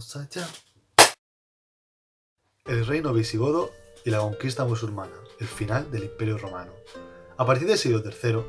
Vamos allá. El reino visigodo y la conquista musulmana, el final del Imperio Romano. A partir del siglo III,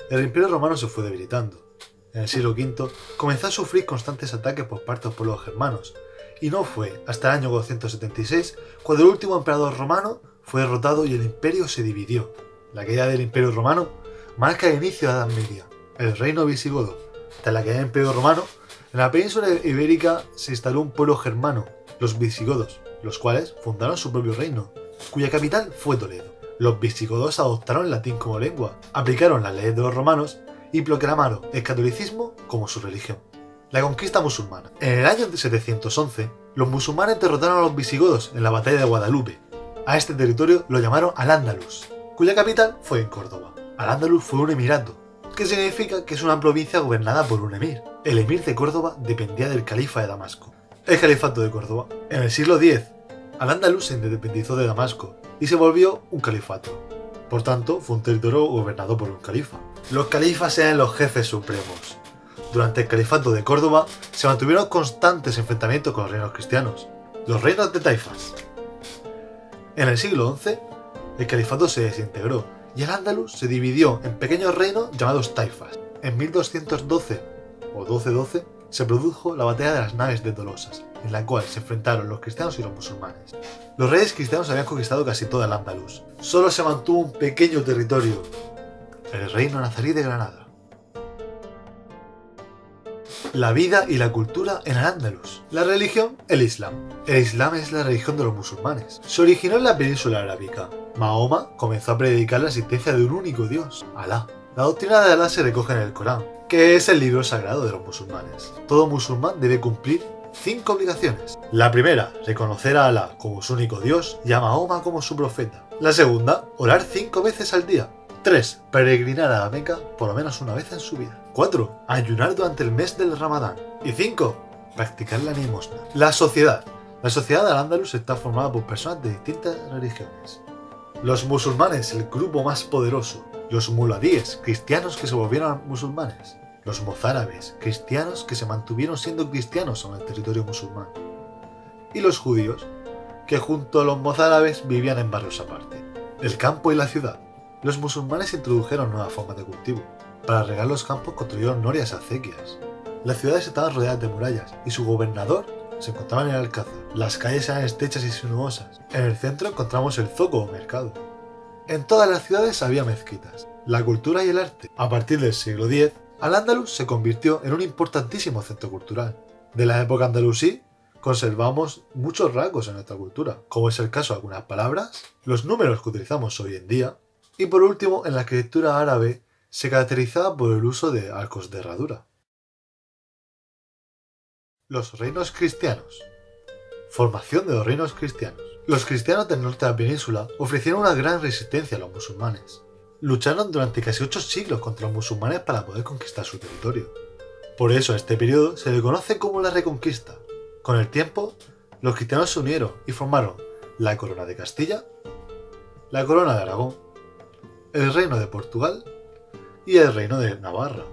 el Imperio Romano se fue debilitando. En el siglo V comenzó a sufrir constantes ataques por parte de los pueblos germanos, y no fue hasta el año 476 cuando el último emperador romano fue derrotado y el imperio se dividió. La caída del Imperio Romano marca el inicio de la Edad Media. El reino visigodo. Tras la caída del Imperio Romano, en la península ibérica se instaló un pueblo germano, los visigodos, los cuales fundaron su propio reino, cuya capital fue Toledo. Los visigodos adoptaron el latín como lengua, aplicaron las leyes de los romanos y proclamaron el catolicismo como su religión. La conquista musulmana. En el año 711, los musulmanes derrotaron a los visigodos en la batalla de Guadalupe. A este territorio lo llamaron Al-Ándalus, cuya capital fue en Córdoba. Al-Ándalus fue un emirato, que significa que es una provincia gobernada por un emir. El emir de Córdoba dependía del califa de Damasco. El califato de Córdoba. En el siglo X, Al-Ándalus se independizó de Damasco y se volvió un califato. Por tanto, fue un territorio gobernado por un califa. Los califas eran los jefes supremos. Durante el califato de Córdoba se mantuvieron constantes enfrentamientos con los reinos cristianos, los reinos de taifas. En el siglo XI, el califato se desintegró y el Andalus se dividió en pequeños reinos llamados taifas. En 1212 o 1212 se produjo la batalla de las naves de Tolosas, en la cual se enfrentaron los cristianos y los musulmanes. Los reyes cristianos habían conquistado casi toda el Andalus. Solo se mantuvo un pequeño territorio, el reino nazarí de Granada. La vida y la cultura en Al-Ándalus. La religión, el Islam. El Islam es la religión de los musulmanes. Se originó en la península arábica. Mahoma comenzó a predicar la existencia de un único Dios, Alá. La doctrina de Alá se recoge en el Corán, que es el libro sagrado de los musulmanes. Todo musulmán debe cumplir 5 obligaciones. La primera, reconocer a Alá como su único Dios y a Mahoma como su profeta. La segunda, orar 5 veces al día. 3. Peregrinar a la Meca por lo menos una vez en su vida. 4. Ayunar durante el mes del Ramadán. Y 5. Practicar la limosna. La sociedad. La sociedad de Al-Ándalus está formada por personas de distintas religiones. Los musulmanes, el grupo más poderoso. Los muladíes, cristianos que se volvieron musulmanes. Los mozárabes, cristianos que se mantuvieron siendo cristianos en el territorio musulmán. Y los judíos, que junto a los mozárabes vivían en barrios aparte. El campo y la ciudad. Los musulmanes introdujeron nuevas formas de cultivo. Para regar los campos construyeron norias y acequias. Las ciudades estaban rodeadas de murallas y su gobernador se encontraba en el alcázar. Las calles eran estrechas y sinuosas. En el centro encontramos el zoco o mercado. En todas las ciudades había mezquitas. La cultura y el arte. A partir del siglo X, Al-Ándalus se convirtió en un importantísimo centro cultural. De la época andalusí conservamos muchos rasgos en nuestra cultura, como es el caso de algunas palabras, los números que utilizamos hoy en día, y por último, en la escritura árabe se caracterizaba por el uso de arcos de herradura. Los reinos cristianos. Formación de los reinos cristianos. Los cristianos del norte de la península ofrecieron una gran resistencia a los musulmanes. Lucharon durante casi 8 siglos contra los musulmanes para poder conquistar su territorio. Por eso a este periodo se le conoce como la Reconquista. Con el tiempo, los cristianos se unieron y formaron la Corona de Castilla, la Corona de Aragón, el Reino de Portugal y el Reino de Navarra.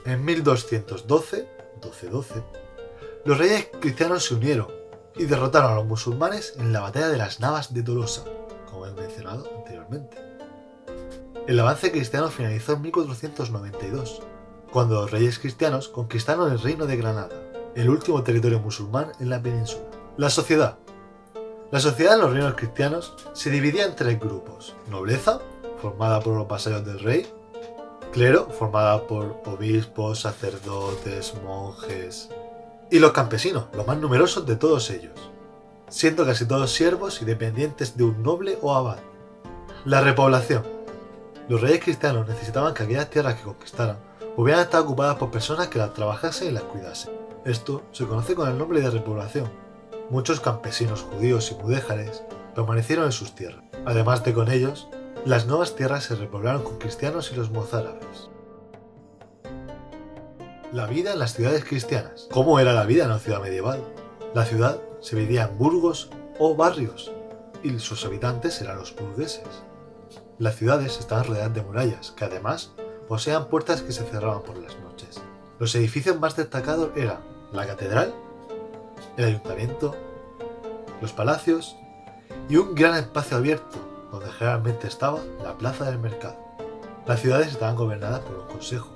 En 1212, los reyes cristianos se unieron y derrotaron a los musulmanes en la batalla de las Navas de Tolosa, como he mencionado anteriormente. El avance cristiano finalizó en 1492, cuando los reyes cristianos conquistaron el Reino de Granada, el último territorio musulmán en la península. La sociedad. La sociedad en los reinos cristianos se dividía en 3 grupos: nobleza, formada por los vasallos del rey; clero, formada por obispos, sacerdotes, monjes; y los campesinos, los más numerosos de todos ellos, siendo casi todos siervos y dependientes de un noble o abad. La repoblación. Los reyes cristianos necesitaban que aquellas tierras que conquistaran hubieran estado ocupadas por personas que las trabajasen y las cuidasen. Esto se conoce con el nombre de repoblación. Muchos campesinos judíos y mudéjares permanecieron en sus tierras. Además de con ellos, las nuevas tierras se repoblaron con cristianos y los mozárabes. La vida en las ciudades cristianas. ¿Cómo era la vida en una ciudad medieval? La ciudad se dividía en burgos o barrios, y sus habitantes eran los burgueses. Las ciudades estaban rodeadas de murallas, que además poseían puertas que se cerraban por las noches. Los edificios más destacados eran la catedral, el ayuntamiento, los palacios y un gran espacio abierto donde generalmente estaba la plaza del mercado. Las ciudades estaban gobernadas por un consejo.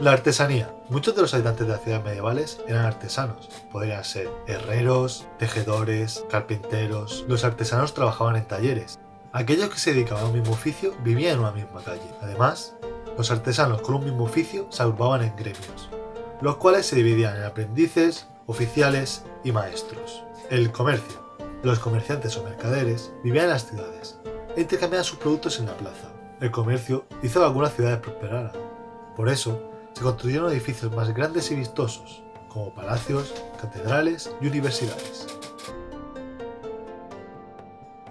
La artesanía. Muchos de los habitantes de las ciudades medievales eran artesanos. Podrían ser herreros, tejedores, carpinteros. Los artesanos trabajaban en talleres. Aquellos que se dedicaban a un mismo oficio vivían en una misma calle. Además, los artesanos con un mismo oficio se agrupaban en gremios, los cuales se dividían en aprendices, oficiales y maestros. El comercio. Los comerciantes o mercaderes vivían en las ciudades e intercambiaban sus productos en la plaza. El comercio hizo que algunas ciudades prosperaran. Por eso, se construyeron edificios más grandes y vistosos, como palacios, catedrales y universidades.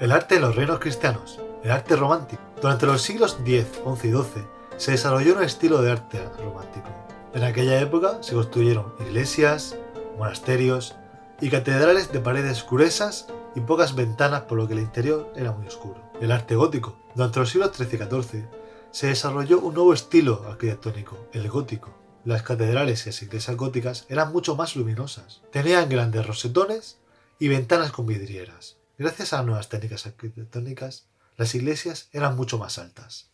El arte en los reinos cristianos. El arte romántico. Durante los siglos X, XI y XII se desarrolló un estilo de arte romántico. En aquella época se construyeron iglesias, monasterios y catedrales de paredes gruesas y pocas ventanas, por lo que el interior era muy oscuro. El arte gótico. Durante los siglos XIII y XIV se desarrolló un nuevo estilo arquitectónico, el gótico. Las catedrales y las iglesias góticas eran mucho más luminosas. Tenían grandes rosetones y ventanas con vidrieras. Gracias a las nuevas técnicas arquitectónicas, las iglesias eran mucho más altas.